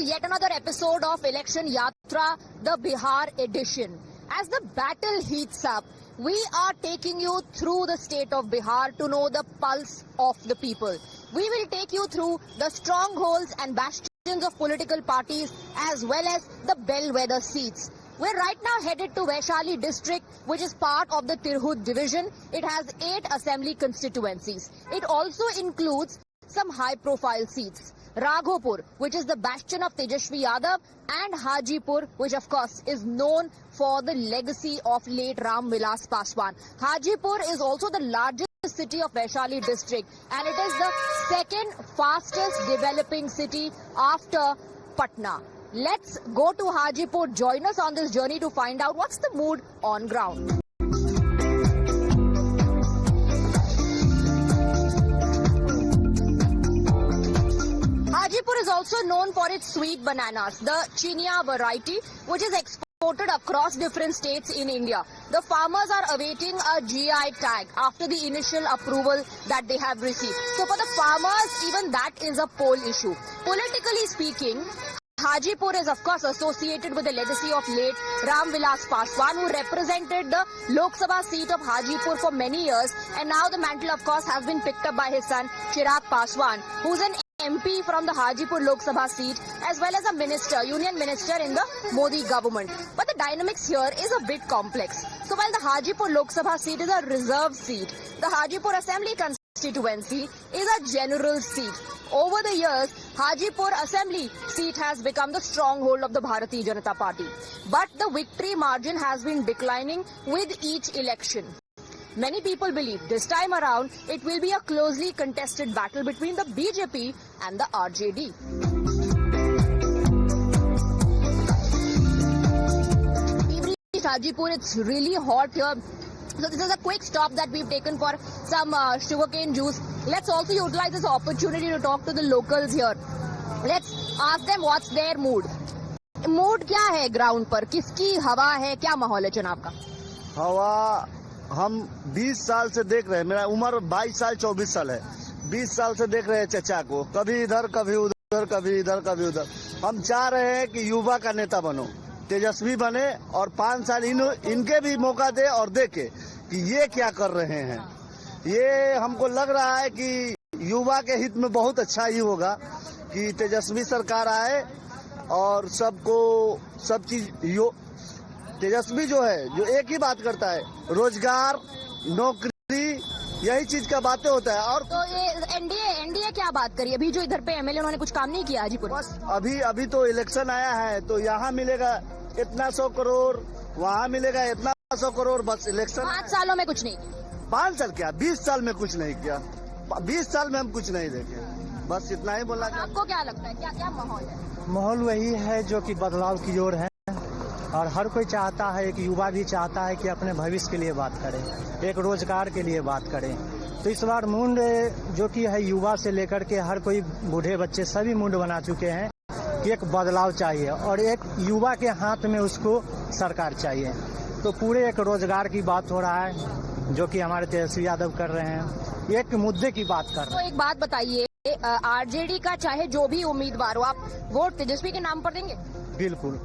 yet another episode of Election Yatra, the Bihar edition. As the battle heats up, we are taking you through the state of Bihar to know the pulse of the people. We will take you through the strongholds and bastions of political parties as well as the bellwether seats. We're right now headed to Vaishali district, which is part of the Tirhut division. It has 8 assembly constituencies. It also includes some high-profile seats. Raghopur, which is the bastion of Tejashwi Yadav, and Hajipur, which of course is known for the legacy of late Ram Vilas Paswan. Hajipur is also the largest city of Vaishali district, and it is the second fastest developing city after Patna. Let's go to Hajipur. Join us on this journey to find out what's the mood on ground. Hajipur is also known for its sweet bananas, the Chinia variety, which is exported across different states in India. The farmers are awaiting a GI tag after the initial approval that they have received. So for the farmers, even that is a poll issue. Politically speaking, Hajipur is of course associated with the legacy of late Ram Vilas Paswan, who represented the Lok Sabha seat of Hajipur for many years, and now the mantle of course has been picked up by his son Chirag Paswan, who's an MP from the Hajipur Lok Sabha seat as well as a minister, union minister in the Modi government. But the dynamics here is a bit complex. So while the Hajipur Lok Sabha seat is a reserved seat, the Hajipur Assembly constituency is a general seat. Over the years, Hajipur Assembly seat has become the stronghold of the Bharatiya Janata Party. But the victory margin has been declining with each election. Many people believe this time around it will be a closely contested battle between the BJP and the RJD. We've reached Hajipur, it's really hot here. So this is a quick stop that we've taken for some sugarcane juice. Let's also utilize this opportunity to talk to the locals here. Let's ask them what's their mood. Mood क्या है ground पर? किसकी हवा है? क्या माहौल है चुनाव का? हवा हम 20 साल से देख रहे हैं। मेरा उम्र 22 साल 24 साल है। 20 साल से देख रहे हैं चचा को, कभी इधर कभी उधर, कभी इधर कभी उधर। हम चाह रहे हैं कि युवा का नेता बनो, तेजस्वी बने और 5 साल इनके भी मौका दे और देखे कि ये क्या कर रहे हैं। ये हमको लग रहा है कि युवा के हित में बहुत अच्छा ही होगा कि तेजस्वी सरकार आए और सबको सब चीज तेजस्वी जो है, जो एक ही बात करता है, रोजगार, नौकरी, यही चीज का बातें होता है। और तो ये एनडीए क्या बात करी? अभी जो इधर पे एमएलए उन्होंने कुछ काम नहीं किया हाजीपुर? बस अभी तो इलेक्शन आया है, तो यहाँ मिलेगा इतना 100 करोड़, वहाँ मिलेगा इतना 100 करोड़, बस इलेक्शन। 5 सालों में कुछ नहीं? 5 साल क्या, 20 साल में कुछ नहीं किया। 20 साल में हम कुछ नहीं देखे, बस इतना ही बोला। आपको क्या लगता है, क्या माहौल है? माहौल वही है जो कि बदलाव की ओर है, और हर कोई चाहता है, एक युवा भी चाहता है कि अपने भविष्य के लिए बात करें, एक रोजगार के लिए बात करें। तो इस बार मुंड जो कि है युवा से लेकर के हर कोई बूढ़े बच्चे सभी मुंड बना चुके हैं कि एक बदलाव चाहिए और एक युवा के हाथ में उसको सरकार चाहिए। तो पूरे एक रोजगार की बात हो रहा है जो कि हमारे तेजस्वी यादव कर रहे हैं, एक मुद्दे की बात कर रहे हैं। तो एक बात बताइए, आरजेडी का चाहे जो भी उम्मीदवार हो, आप वोट तेजस्वी के नाम पर देंगे? बिल्कुल,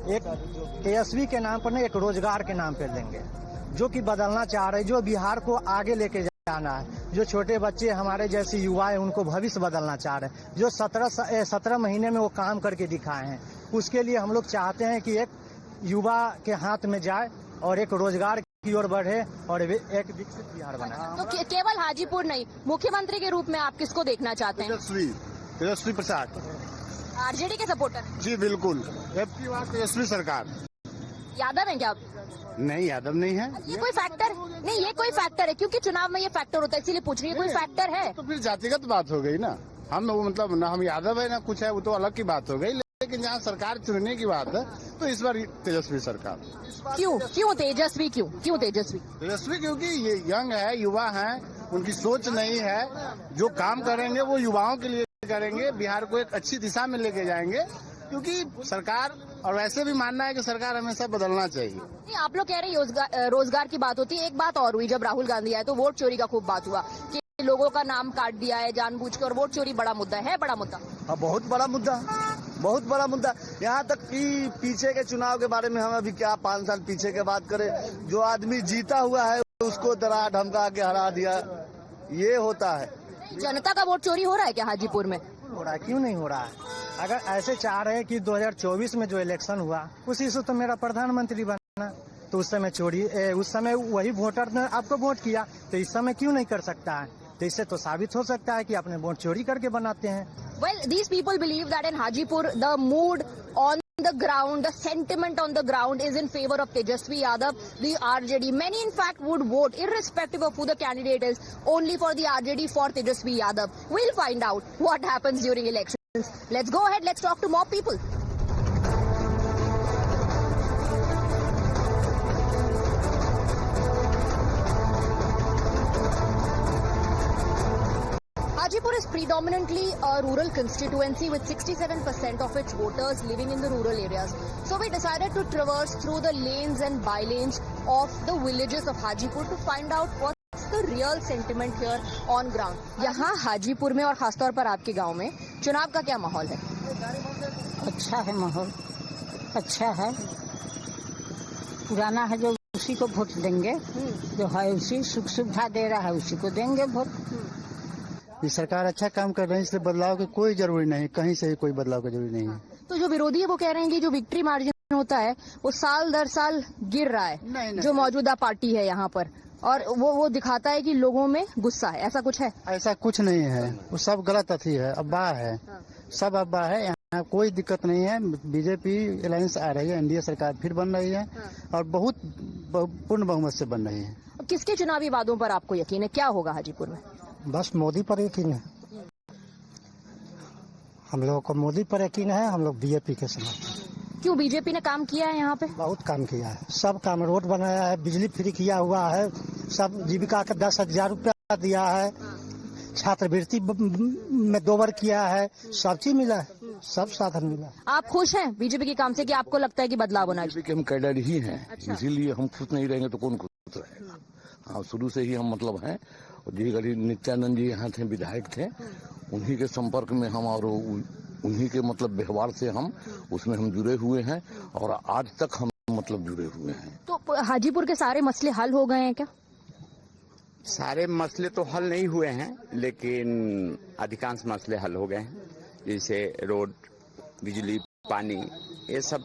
एक तेजस्वी के नाम पर नहीं, एक रोजगार के नाम पर देंगे, जो कि बदलना चाह रहे, जो बिहार को आगे लेके जाना है। जो छोटे बच्चे हमारे जैसे युवा है, उनको भविष्य बदलना चाह रहे हैं, जो 17 महीने में वो काम करके दिखाए हैं। उसके लिए हम लोग चाहते हैं कि एक युवा के हाथ में जाए और एक रोजगार की ओर बढ़े और एक विकसित बिहार बने। तो केवल हाजीपुर नहीं, मुख्यमंत्री के रूप में आप किसको देखना चाहते हैं? तेजस्वी प्रसाद। आरजेडी के सपोर्टर? जी बिल्कुल, तेजस्वी सरकार। यादव है क्या? नहीं, यादव नहीं है। ये कोई फैक्टर नहीं, ये कोई फैक्टर है, क्योंकि चुनाव में ये फैक्टर होता है, इसीलिए पूछ रही है, कोई फैक्टर है? तो फिर जातिगत बात हो गई ना। हम मतलब ना हम यादव है ना कुछ है, वो तो अलग की बात हो गई। लेकिन जहाँ सरकार चुनने की बात है तो इस बार तेजस्वी सरकार। क्यों तेजस्वी? क्यों तेजस्वी? तेजस्वी क्योंकि ये यंग है, युवा है, उनकी सोच नहीं है, जो काम करेंगे वो युवाओं के लिए करेंगे, बिहार को एक अच्छी दिशा में लेके जाएंगे। क्योंकि सरकार, और वैसे भी मानना है कि सरकार हमेशा बदलना चाहिए। नहीं, आप लोग कह रहे हैं रोजगार की बात होती है। एक बात और हुई, जब राहुल गांधी आए तो वोट चोरी का खूब बात हुआ कि लोगों का नाम काट दिया है जानबूझ के, और वोट चोरी बड़ा मुद्दा है, बड़ा मुद्दा। बहुत बड़ा मुद्दा, बहुत बड़ा मुद्दा। यहाँ तक कि पीछे के चुनाव के बारे में हम अभी क्या 5 साल पीछे के बात करें, जो आदमी जीता हुआ है उसको डरा धमका के हरा दिया, ये होता है। जनता का वोट चोरी हो रहा है क्या हाजीपुर में? हो रहा है, क्यों नहीं हो रहा है? अगर ऐसे चाह रहे हैं कि 2024 में जो इलेक्शन हुआ उसी से तो मेरा प्रधानमंत्री बना, तो उस समय उस समय वही वोटर ने आपको वोट किया, तो इस समय क्यों नहीं कर सकता है? तो इससे तो साबित हो सकता है कि अपने वोट चोरी करके बनाते हैं। Well, these people believe that in Hajipur, the mood on the ground, the sentiment on the ground is in favor of Tejasvi Yadav, the RJD. Many, in fact, would vote, irrespective of who the candidate is, only for the RJD, for Tejasvi Yadav. We'll find out what happens during elections. Let's go ahead, let's talk to more people. Hajipur is predominantly a rural constituency with 67% of its voters living in the rural areas. So we decided to traverse through the lanes and by-lanes of the villages of Hajipur to find out what's the real sentiment here on ground. यहाँ हाजीपुर में और खासतौर पर आपके गांव में चुनाव का क्या माहौल है? अच्छा है माहौल, अच्छा है, पुराना है जो उसी को वोट देंगे, जो है उसी सुख सुविधा दे रहा है उसी को देंगे वोट। ये सरकार अच्छा काम कर रही है, इसलिए बदलाव की कोई जरूरी नहीं, कहीं से कोई बदलाव की जरूरी नहीं है। तो जो विरोधी है वो कह रहे हैं कि जो विक्ट्री मार्जिन होता है वो साल दर साल गिर रहा है, नहीं। जो मौजूदा पार्टी है यहाँ पर, और वो दिखाता है कि लोगों में गुस्सा है, ऐसा कुछ है? ऐसा कुछ नहीं है, वो सब गलत अथी है, अफवाह है, सब अफवाह है। यहाँ कोई दिक्कत नहीं है। बीजेपी अलायंस आ रही है, एनडीए सरकार फिर बन रही है और बहुत पूर्ण बहुमत से बन रही है। किसके चुनावी वादों पर आपको यकीन है, क्या होगा हाजीपुर में? बस मोदी पर यकीन है, हम लोगों को मोदी पर यकीन है, हम लोग बीजेपी के समर्थन। क्यों, बीजेपी ने काम किया है यहाँ पे? बहुत काम किया है, सब काम, रोड बनाया है, बिजली फ्री किया हुआ है, सब जीविका का 10,000 रुपया दिया है, छात्रवृत्ति में 2 बार किया है, सब चीज मिला है, सब साधन मिला है। आप खुश हैं बीजेपी के काम से कि आपको लगता है कि बदलाव होना चाहिए? बीजेपी के हम कैडर ही हैं, अच्छा। इसीलिए हम खुश नहीं रहेंगे तो कौन खुश रहेगा। हाँ, शुरू से ही हम मतलब हैं, और जी गरीब नित्यानंद जी यहाँ थे, विधायक थे, उन्हीं के संपर्क में हम और उन्हीं के मतलब व्यवहार से हम उसमें हम जुड़े हुए हैं और आज तक हम मतलब जुड़े हुए हैं। तो हाजीपुर के सारे मसले हल हो गए हैं क्या? सारे मसले तो हल नहीं हुए हैं, लेकिन अधिकांश मसले हल हो गए हैं, जैसे रोड, बिजली, पानी, ये सब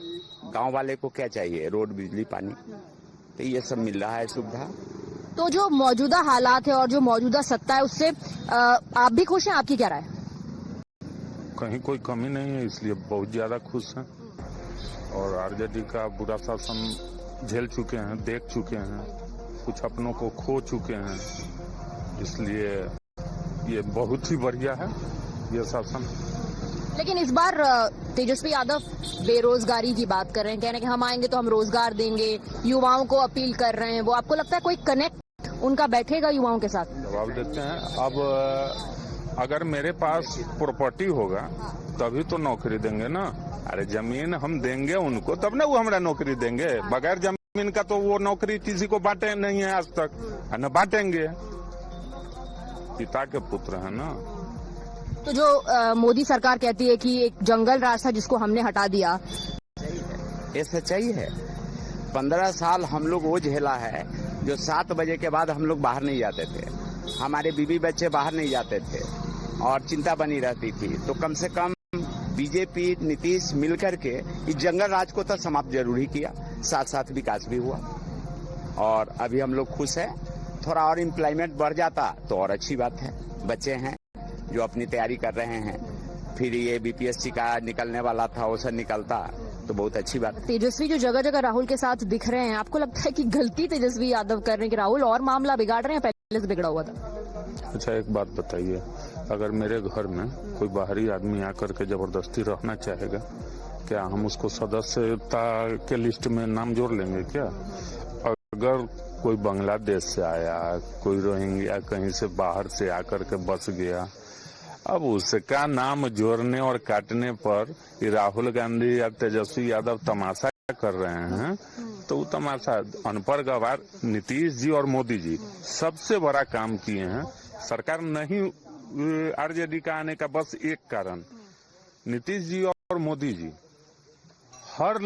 गांव वाले को क्या चाहिए, रोड, बिजली, पानी, तो ये सब मिल रहा है सुविधा। तो जो मौजूदा हालात है और जो मौजूदा सत्ता है उससे आप भी खुश हैं? आपकी क्या राय है? कहीं कोई कमी नहीं है, इसलिए बहुत ज्यादा खुश हैं। और आरजेडी का बुरा शासन झेल चुके हैं, देख चुके हैं, कुछ अपनों को खो चुके हैं, इसलिए ये बहुत ही बढ़िया है ये शासन। लेकिन इस बार तेजस्वी यादव बेरोजगारी की बात कर रहे हैं, कह रहे हैं कि हम आएंगे तो हम रोजगार देंगे, युवाओं को अपील कर रहे हैं। वो आपको लगता है कोई कनेक्ट उनका बैठेगा युवाओं के साथ? जवाब देते हैं, अब अगर मेरे पास प्रॉपर्टी होगा तभी तो नौकरी देंगे ना। अरे जमीन हम देंगे उनको तब ना वो हमारा नौकरी देंगे, बगैर जमीन का तो वो नौकरी किसी को बांटे नहीं है आज तक, है ना, बांटेंगे, पिता के पुत्र है ना। तो जो मोदी सरकार कहती है कि एक जंगल राज था जिसको हमने हटा दिया, ये सच्चाई है। 15 साल हम लोग वो झेला है, जो 7 बजे के बाद हम लोग बाहर नहीं जाते थे, हमारे बीवी बच्चे बाहर नहीं जाते थे और चिंता बनी रहती थी। तो कम से कम बीजेपी, नीतीश मिलकर के इस जंगल राज को तो समाप्त जरूर ही किया, साथ साथ विकास भी हुआ और अभी हम लोग खुश हैं। थोड़ा और एम्प्लॉयमेंट बढ़ जाता तो और अच्छी बात है। बच्चे हैं जो अपनी तैयारी कर रहे हैं, फिर ये बीपीएससी का निकलने वाला था, वो सब निकलता तो बहुत अच्छी बात। तेजस्वी जो जगह जगह राहुल के साथ दिख रहे हैं, आपको लगता है कि गलती तेजस्वी यादव कर रहे हैं कि राहुल और मामला बिगाड़ रहे हैं, पहले से बिगड़ा हुआ था? अच्छा एक बात बताइए, अगर मेरे घर में कोई बाहरी आदमी आकर के जबरदस्ती रहना चाहेगा, क्या हम उसको सदस्यता के लिस्ट में नाम जोड़ लेंगे क्या? अगर कोई बांग्लादेश से आया, कोई रोहिंग्या कहीं से बाहर से आकर के बस गया, अब उसका नाम जोड़ने और काटने पर ये राहुल गांधी या तेजस्वी यादव तमाशा कर रहे हैं, तो वो तमाशा अनपढ़ गवार नीतीश जी और मोदी जी सबसे बड़ा काम किए हैं। सरकार नहीं आरजेडी का आने का बस एक कारण, नीतीश जी और मोदी जी हर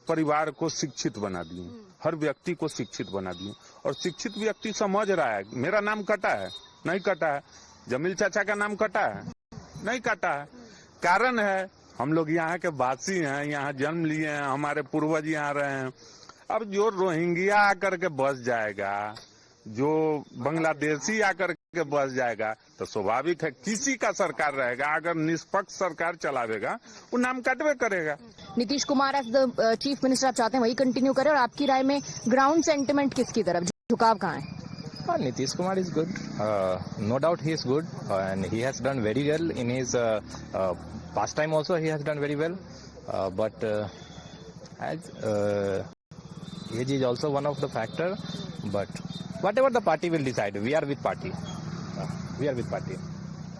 परिवार को शिक्षित बना दिए, हर व्यक्ति को शिक्षित बना दिए। और शिक्षित व्यक्ति समझ रहा है मेरा नाम कटा है, नहीं कटा है। जमील चाचा का नाम कटा है, नहीं कटा है। कारण है हम लोग यहाँ के वासी हैं, यहाँ जन्म लिए हैं, हमारे पूर्वज यहाँ रहे हैं। अब जो रोहिंग्या आकर के बस जाएगा, जो बांग्लादेशी आकर के बस जाएगा, तो स्वाभाविक है किसी का सरकार रहेगा, अगर निष्पक्ष सरकार चलावेगा वो नाम कटवे करेगा। Nitish Kumar as the chief minister आप चाहते हैं वही कंटिन्यू करें, और आपकी राय में ग्राउंड सेंटिमेंट किसकी तरफ, झुकाव कहाँ है? Nitish Kumar is good. No doubt he is good, and he has done very well in his past time also. He has done very well, but as age is also one of the factor. But whatever the party will decide, we are with party. We are with party.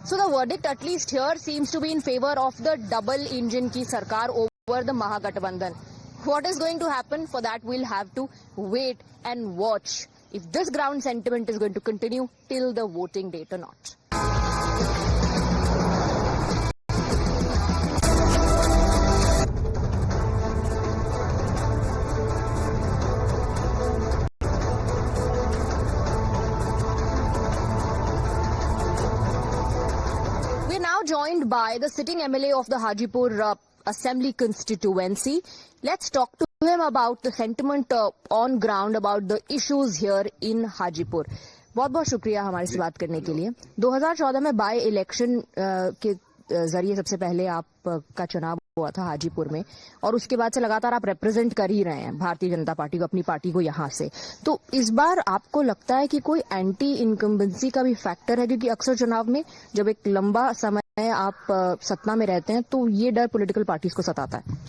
So the verdict at least here seems to be in favor of the double engine की सरकार over the Mahagathbandhan. What is going to happen? For that we'll have to wait and watch if this ground sentiment is going to continue till the voting date or not. We are now joined by the sitting MLA of the Hajipur Assembly constituency. Let's talk to him about the sentiment on ground about the issues here in Hajipur. बहुत बहुत शुक्रिया हमारे से बात करने के लिए। 2014 में बाय इलेक्शन के जरिए सबसे पहले आपका चुनाव हुआ था हाजीपुर में, और उसके बाद से लगातार आप रिप्रेजेंट कर ही रहे हैं भारतीय जनता पार्टी को, अपनी पार्टी को यहाँ से। तो इस बार आपको लगता है कि कोई एंटी इनकम्बेंसी का भी फैक्टर है? क्योंकि अक्सर चुनाव में जब एक लंबा समय आप सत्ता में रहते हैं तो ये डर पॉलिटिकल पार्टीज को सताता है।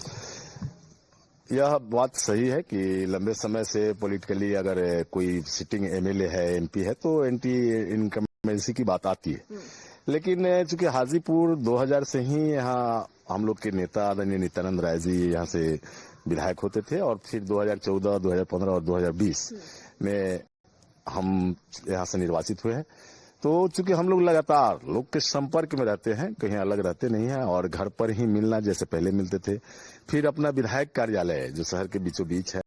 यह बात सही है कि लंबे समय से पॉलिटिकली अगर कोई सिटिंग एमएलए है, एमपी है, तो एंटी इनकम्बेंसी की बात आती है। लेकिन चूंकि हाजीपुर 2000 से ही यहाँ हम लोग के नेता आदरणीय नित्यानंद राय जी यहाँ से विधायक होते थे, और फिर 2014, 2015 और 2020 में हम यहाँ से निर्वाचित हुए हैं। तो चूंकि हम लोग लगातार लोग के संपर्क में रहते हैं, कहीं अलग रहते नहीं हैं, और घर पर ही मिलना जैसे पहले मिलते थे, फिर अपना विधायक कार्यालय जो शहर के बीचों बीच है,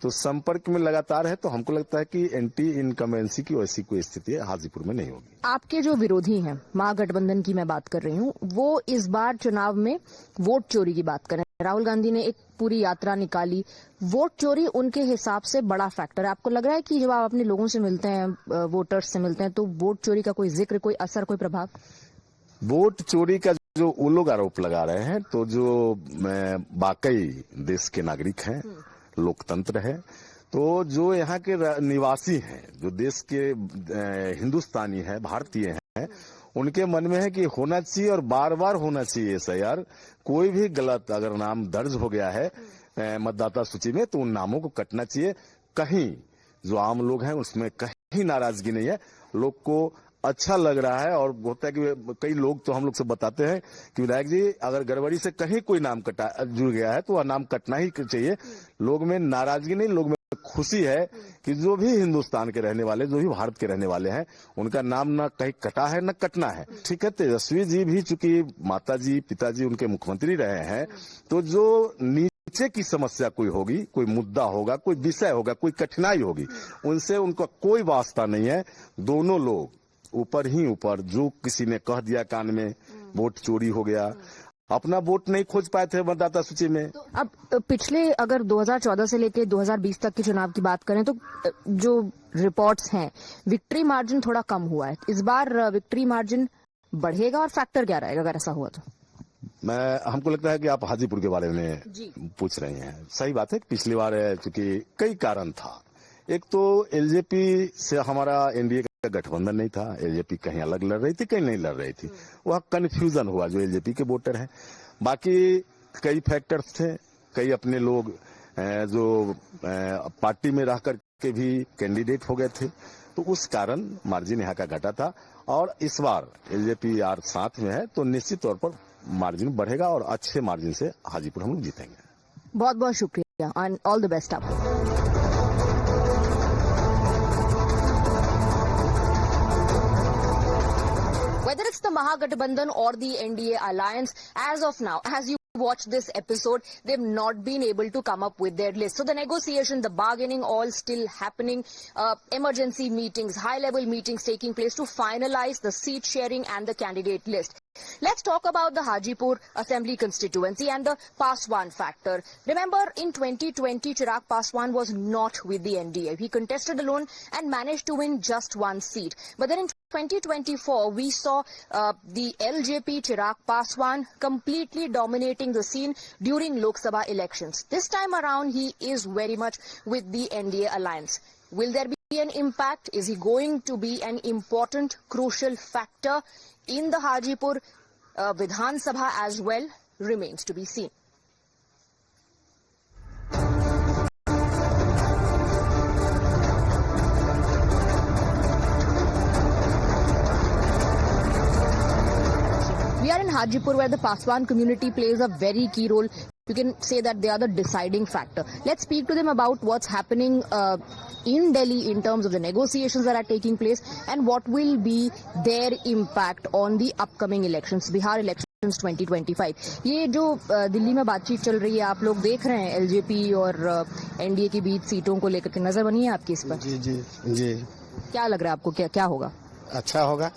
तो संपर्क में लगातार है। तो हमको लगता है कि एंटी इनकम्बेंसी की वैसी कोई स्थिति हाजीपुर में नहीं होगी। आपके जो विरोधी हैं, महागठबंधन की मैं बात कर रही हूँ, वो इस बार चुनाव में वोट चोरी की बात करें। राहुल गांधी ने एक पूरी यात्रा निकाली, वोट चोरी उनके हिसाब से बड़ा फैक्टर है। आपको लग रहा है कि जब आप अपने लोगों से मिलते हैं, वोटर्स से मिलते हैं, तो वोट चोरी का कोई जिक्र, कोई असर, कोई प्रभाव? वोट चोरी का जो वो लोग आरोप लगा रहे हैं, तो जो वाकई देश के नागरिक हैं, लोकतंत्र है, तो जो यहाँ के निवासी हैं, जो देश के हिंदुस्तानी है, भारतीय हैं, उनके मन में है कि होना चाहिए और बार बार होना चाहिए एसआईआर। कोई भी गलत अगर नाम दर्ज हो गया है मतदाता सूची में, तो उन नामों को कटना चाहिए। कहीं जो आम लोग हैं उसमें कहीं नाराजगी नहीं है, लोग को अच्छा लग रहा है। और होता है कि कई लोग तो हम लोग से बताते हैं कि विधायक जी अगर गड़बड़ी से कहीं कोई नाम जुड़ गया है तो वह नाम कटना ही चाहिए। लोग में नाराजगी नहीं, लोग में खुशी है कि जो भी हिंदुस्तान के रहने वाले, जो भी भारत के रहने वाले हैं, उनका नाम न कहीं कटा है न कटना है। ठीक है, तेजस्वी जी भी चूंकि माताजी पिताजी उनके मुख्यमंत्री रहे हैं, तो जो नीचे की समस्या कोई होगी, कोई मुद्दा होगा, कोई विषय होगा, कोई कठिनाई होगी, उनसे उनका कोई वास्ता नहीं है। दोनों लोग ऊपर ही ऊपर, जो किसी ने कह दिया कान में वोट चोरी हो गया, अपना वोट नहीं खोज पाए थे मतदाता सूची में। तो अब पिछले अगर 2014 से लेकर 2020 तक के चुनाव की बात करें, तो जो रिपोर्ट्स हैं, विक्ट्री मार्जिन थोड़ा कम हुआ है। इस बार विक्ट्री मार्जिन बढ़ेगा, और फैक्टर क्या रहेगा अगर ऐसा हुआ तो? हमको लगता है कि आप हाजीपुर के बारे में पूछ रहे हैं। सही बात है, पिछली बार चूंकि कई कारण था। एक तो एलजेपी से हमारा एनडीए का गठबंधन नहीं था, एलजेपी कहीं अलग लड़ रही थी, कहीं नहीं लड़ रही थी, वह कंफ्यूजन हुआ जो एलजेपी के वोटर हैं। बाकी कई फैक्टर्स थे, कई अपने लोग जो पार्टी में रह करके भी कैंडिडेट हो गए थे, तो उस कारण मार्जिन यहाँ का घटा था। और इस बार एलजेपी यार साथ में है, तो निश्चित तौर पर मार्जिन बढ़ेगा और अच्छे मार्जिन से हाजीपुर हम लोग जीतेंगे। बहुत बहुत शुक्रिया एंड ऑल द बेस्ट आपको। Whether it's the Mahagathbandhan or the NDA alliance, as of now, as you watched this episode, they've not been able to come up with their list. So the negotiation, the bargaining, all still happening. Emergency meetings, high-level meetings taking place to finalize the seat sharing and the candidate list. Let's talk about the Hajipur Assembly constituency and the Paswan factor. Remember, in 2020, Chirag Paswan was not with the NDA. He contested alone and managed to win just one seat. But then in 2024, we saw the LJP Chirag Paswan completely dominating the scene during Lok Sabha elections. This time around, he is very much with the NDA alliance. Will there be an impact? Is he going to be an important, crucial factor in the Hajipur Vidhan Sabha as well? Remains to be seen. We are in Hajipur, where the Paswan community plays a very key role. You can say that they are the deciding factor. Let's speak to them about what's happening in Delhi in terms of the negotiations that are taking place and what will be their impact on the upcoming elections, Bihar elections 2025. ये जो दिल्ली में बातचीत चल रही है, आप लोग देख रहे हैं एलजेपी और एनडीए के बीच सीटों को लेकर के, नजर बनी है आपकी इस पर? जी जी जी। क्या लग रहा है आपको, क्या होगा? अच्छा होगा,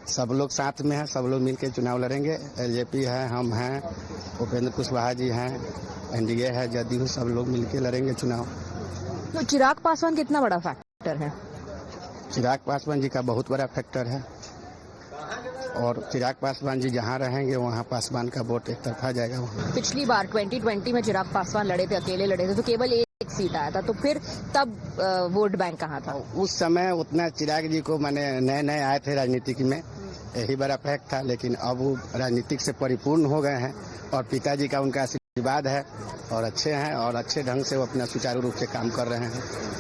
सब लोग साथ में हैं, सब लोग मिलकर चुनाव लड़ेंगे। एलजेपी है, हम हैं, उपेंद्र कुशवाहा जी हैं, एनडीए है, जदयू, सब लोग मिलकर लड़ेंगे चुनाव। तो चिराग पासवान कितना बड़ा फैक्टर है? चिराग पासवान जी का बहुत बड़ा फैक्टर है, और चिराग पासवान जी जहां रहेंगे वहां पासवान का वोट एक तरफा जाएगा। वहां पिछली बार 2020 में चिराग पासवान लड़े थे, अकेले लड़े थे, तो केवल एक सीट आया था, तो फिर तब वोट बैंक कहाँ था? उस समय उतना चिराग जी को माने नए आए थे राजनीतिक में, यही बड़ा फैक्ट था। लेकिन अब वो राजनीतिक से परिपूर्ण हो गए हैं और पिताजी का उनका आशीर्वाद है और अच्छे हैं, और अच्छे ढंग से वो अपना सुचारू रूप से काम कर रहे हैं।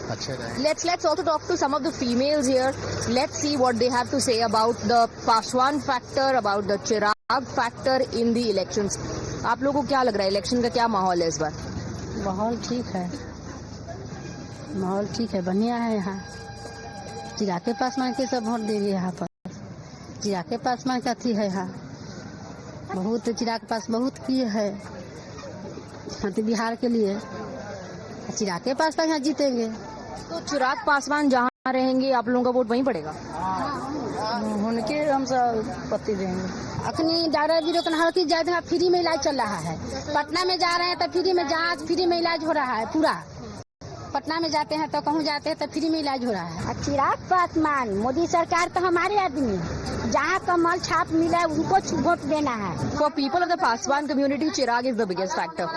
Let's also talk to some of the females here. Let's see what they have to say about the Paswan factor, about the Chirag factor in the elections. आप लोगों को क्या लग रहा है, इलेक्शन का क्या माहौल है इस बार? माहौल ठीक है, माहौल ठीक है, बढ़िया है। यहाँ चिराग के पासवान के सब वोट देंगे। यहाँ पर चिराग के पासवान का थी है, यहाँ बहुत चिराग के पास बहुत किए है बिहार के लिए। चिराग के पासवान यहाँ जीतेंगे। तो चिराग पासवान जहाँ रहेंगे, आप लोगों का वोट वहीं पड़ेगा? उनके हम सब पति देंगे। अखनी डॉक्टर जी लोग हर चीज जाते हैं, फ्री में इलाज चल रहा है। पटना में जा रहे हैं तो फ्री में जांच, फ्री में इलाज हो रहा है पूरा। पटना में जाते हैं तो कहूँ जाते हैं तो फ्री में इलाज हो रहा है। चिराग पासवान, मोदी सरकार तो हमारे आदमी, जहाँ कमल छाप मिला है उनको वोट देना है। For people of the Paswan community, Chirag is the biggest factor.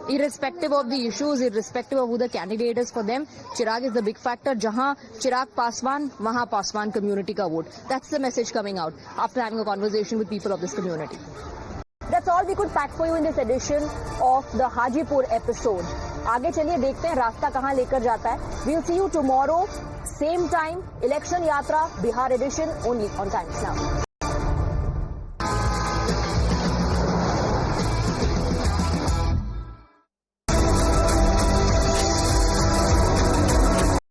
Irrespective of the issues, irrespective of who the candidate is for them, Chirag is the big factor. जहाँ चिराग पासवान, वहाँ पासवान community का vote. That's the message coming out after having a conversation with people of this community. That's all we could pack for you in this edition of the Hajipur episode. आगे चलिए देखते हैं रास्ता कहाँ लेकर जाता है. We'll see you tomorrow, same time, election yatra, Bihar edition, only on Times Now.